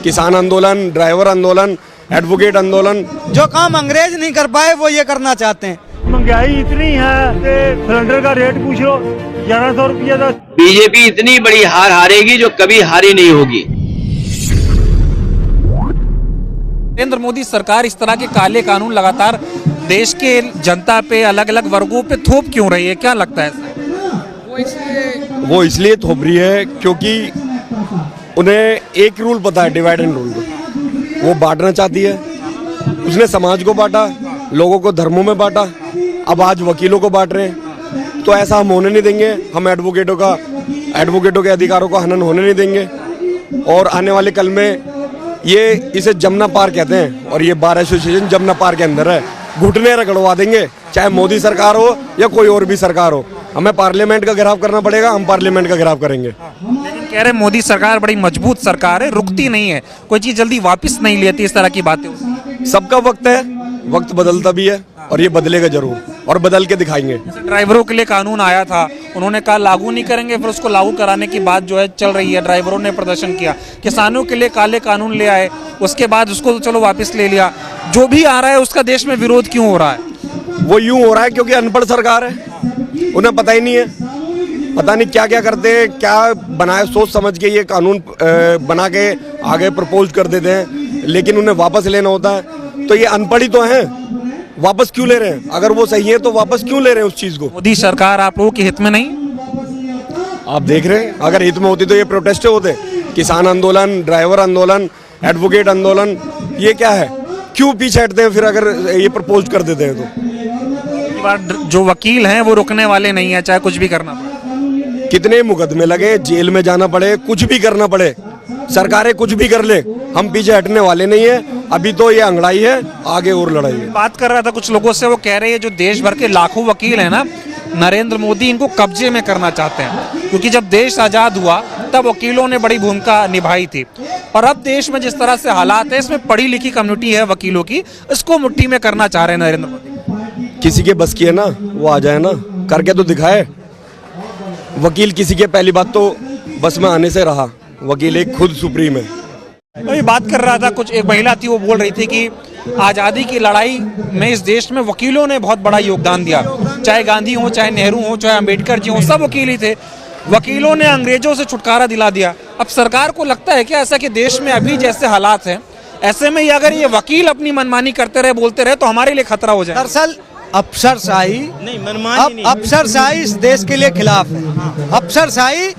किसान आंदोलन, ड्राइवर आंदोलन, एडवोकेट आंदोलन। जो काम अंग्रेज नहीं कर पाए वो ये करना चाहते हैं। महंगाई इतनी है कि सिलेंडर का रेट पूछ लो 1100 रुपया था। बीजेपी इतनी बड़ी हार हारेगी जो कभी हारी नहीं होगी। नरेंद्र मोदी सरकार इस तरह के काले कानून लगातार देश के जनता पे, अलग अलग वर्गों पे थोप क्यों रही है, क्या लगता है? वो इसलिए थोप रही है क्योंकि उन्हें एक रूल पता है, डिवाइड एंड रूल। वो बांटना चाहती है। उसने समाज को बांटा, लोगों को धर्मों में बांटा, अब आज वकीलों को बांट रहे हैं। तो ऐसा हम होने नहीं देंगे। हम एडवोकेटों के अधिकारों का हनन होने नहीं देंगे। और आने वाले कल में इसे जमुना पार कहते हैं और ये बार एसोसिएशन जमुना पार के अंदर है। घुटने रगड़वा देंगे, चाहे मोदी सरकार हो या कोई और भी सरकार हो। हमें पार्लियामेंट का घेराव करना पड़ेगा, हम पार्लियामेंट का घेराव करेंगे। लेकिन कह रहे मोदी सरकार बड़ी मजबूत सरकार है, रुकती नहीं है, कोई चीज जल्दी वापस नहीं लेती, इस तरह की बातें। सबका वक्त है, वक्त बदलता भी है और ये बदलेगा जरूर और बदल के दिखाएंगे। ड्राइवरों के लिए कानून आया था, उन्होंने कहा लागू नहीं करेंगे, फिर उसको लागू कराने की बात जो है चल रही है। ड्राइवरों ने प्रदर्शन किया, किसानों के लिए काले कानून ले आए, उसके बाद उसको चलो वापस ले लिया। जो भी आ रहा है उसका देश में विरोध क्यों हो रहा है? वो यूं हो रहा है क्योंकि अनपढ़ सरकार है, उन्हें पता ही नहीं है। पता नहीं क्या क्या करते हैं, क्या बनाए सोच समझ के ये कानून बना के आगे प्रपोज कर देते हैं, लेकिन उन्हें वापस लेना होता है। तो ये अनपढ़ ही तो हैं, वापस क्यों ले रहे हैं? अगर वो सही है तो वापस क्यों ले रहे हैं उस चीज को? मोदी सरकार आप लोगों के हित में नहीं? आप देख रहे हैं, अगर हित में होती तो ये प्रोटेस्ट होते। किसान आंदोलन, ड्राइवर आंदोलन, एडवोकेट आंदोलन, ये क्या है? क्यों पीछे हटते हैं फिर अगर ये प्रपोज कर देते हैं तो? जो वकील हैं वो रुकने वाले नहीं है, चाहे कुछ भी करना पड़े। कितने मुकदमे लगे, जेल में जाना पड़े, कुछ भी करना पड़े, सरकारें कुछ भी कर ले, हम पीछे हटने वाले नहीं है। अभी तो ये अंगड़ाई है, आगे और लड़ाई है। बात कर रहा था कुछ लोगों से, वो कह रहे हैं जो देश भर के लाखों वकील हैं ना, नरेंद्र मोदी इनको कब्जे में करना चाहते हैं, क्योंकि जब देश आजाद हुआ तब वकीलों ने बड़ी भूमिका निभाई थी। और अब देश में जिस तरह से हालात है, इसमें पढ़ी लिखी कम्युनिटी है वकीलों की, इसको मुट्ठी में करना चाह रहे हैं नरेंद्र मोदी। किसी के बस की है ना, वो आ जाए ना, करके तो दिखाए। वकील किसी के पहली बात तो बस में आने से रहा, वकील एक खुद सुप्रीम है। अभी बात कर रहा था, कुछ एक महिला थी, वो बोल रही थी कि आज़ादी की लड़ाई में इस देश में वकीलों ने बहुत बड़ा योगदान दिया। चाहे गांधी हो, चाहे नेहरू हो, चाहे अंबेडकर जी हो, सब वकील ही थे। वकीलों ने अंग्रेजों से छुटकारा दिला दिया। अब सरकार को लगता है क्या ऐसा कि देश में अभी जैसे हालात हैं, ऐसे में अगर ये वकील अपनी मनमानी करते रहे, बोलते रहे, तो हमारे लिए खतरा हो जाए? दरअसल अफसरशाही नहीं, मनमानी नहीं, अफसरशाही इस देश के लिए खिलाफ है। अफसरशाही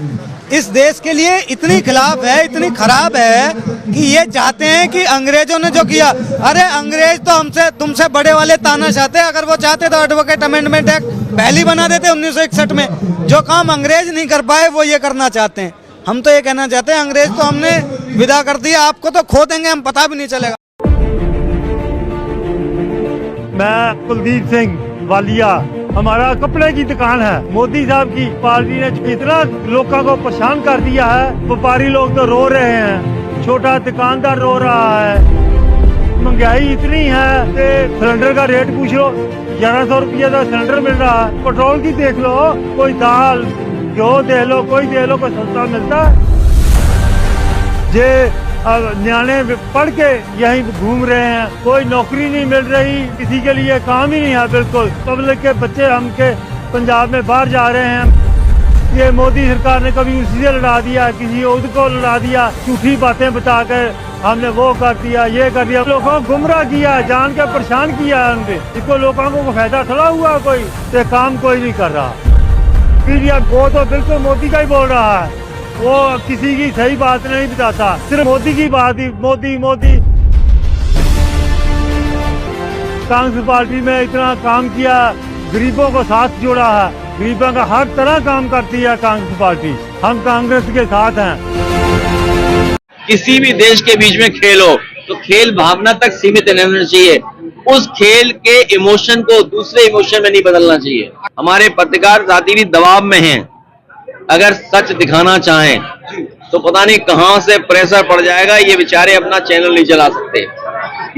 इस देश के लिए इतनी खिलाफ है, इतनी खराब है कि ये चाहते हैं कि अंग्रेजों ने जो किया, अरे अंग्रेज तो तुमसे बड़े वाले ताना चाहते हैं। अगर वो चाहते तो एडवोकेट अमेंडमेंट एक्ट पहले बना देते 1961 में। जो काम अंग्रेज नहीं कर पाए वो ये करना चाहते हैं। हम तो ये कहना चाहते हैं, अंग्रेज तो हमने विदा कर दिया, आपको तो खो देंगे, हम पता भी नहीं चलेगा। मैं कुलदीप सिंह वालिया, हमारा कपड़े की दुकान है। मोदी साहब की पार्टी ने इतना लोगों को परेशान कर दिया है, व्यापारी लोग तो रो रहे हैं, छोटा दुकानदार रो रहा है। महंगाई इतनी है कि सिलेंडर का रेट पूछ लो 1100 रुपया का सिलेंडर मिल रहा है। पेट्रोल की देख लो, कोई दाल घ्यो दे लो, कोई दे लो, कोई सस्ता मिलता है। जे न्याणे पढ़ के यहीं घूम रहे हैं, कोई नौकरी नहीं मिल रही, किसी के लिए काम ही नहीं है। बिल्कुल पब्लिक के बच्चे हमके पंजाब में बाहर जा रहे हैं। ये मोदी सरकार ने कभी उसी से लड़ा दिया, किसी और को लड़ा दिया, झूठी बातें बताकर हमने वो कर दिया, ये कर दिया, लोगों को गुमराह किया, जान के परेशान किया है उनसे। इसको लोगों को फायदा थोड़ा हुआ, कोई तो काम कोई नहीं कर रहा। फिर वो तो बिल्कुल मोदी का ही बोल रहा है, वो किसी की सही बात नहीं बताता, सिर्फ मोदी की बात ही। मोदी कांग्रेस पार्टी में इतना काम किया, गरीबों को साथ जोड़ा है, गरीबों का हर तरह काम करती है कांग्रेस पार्टी। हम कांग्रेस के साथ हैं। किसी भी देश के बीच में खेल हो तो खेल भावना तक सीमित रहना चाहिए। उस खेल के इमोशन को दूसरे इमोशन में नहीं बदलना चाहिए। हमारे पत्रकार साथी भी दबाव में हैं, अगर सच दिखाना चाहें तो पता नहीं कहां से प्रेशर पड़ जाएगा। ये बेचारे अपना चैनल नहीं चला सकते,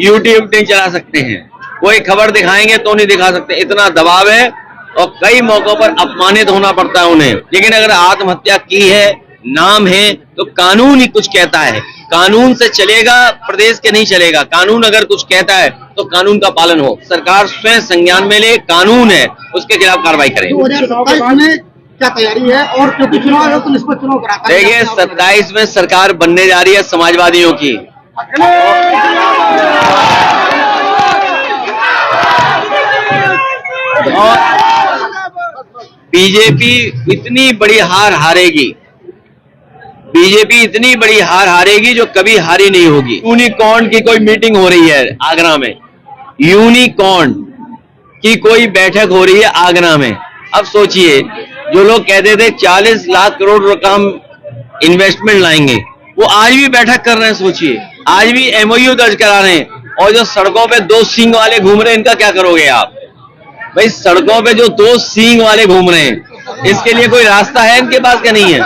यूट्यूब नहीं चला सकते हैं, कोई खबर दिखाएंगे तो नहीं दिखा सकते, इतना दबाव है। और कई मौकों पर अपमानित होना पड़ता है उन्हें। लेकिन अगर आत्महत्या की है, नाम है, तो कानून ही कुछ कहता है। कानून से चलेगा, प्रदेश के नहीं चलेगा। कानून अगर कुछ कहता है तो कानून का पालन हो। सरकार स्वयं संज्ञान में ले, कानून है उसके खिलाफ कार्रवाई करे। 2027 में क्या तैयारी है? और क्योंकि चुनाव है तो निष्पक्ष चुनाव कराता है। देखिए 27 में सरकार बनने जा रही है समाजवादियों की। बीजेपी इतनी बड़ी हार हारेगी, बीजेपी इतनी बड़ी हार हारेगी जो कभी हारी नहीं होगी। यूनिकॉर्न की कोई मीटिंग हो रही है आगरा में, यूनिकॉर्न की कोई बैठक हो रही है आगरा में। अब सोचिए, जो लोग कहते थे 40 लाख करोड़ रकम इन्वेस्टमेंट लाएंगे, वो आज भी बैठक कर रहे हैं। सोचिए, आज भी एमओयू दर्ज करा रहे हैं। और जो सड़कों पे 2 सींग वाले घूम रहे हैं, इनका क्या करोगे आप? भाई सड़कों पे जो 2 सींग वाले घूम रहे हैं, इसके लिए कोई रास्ता है इनके पास क्या नहीं है?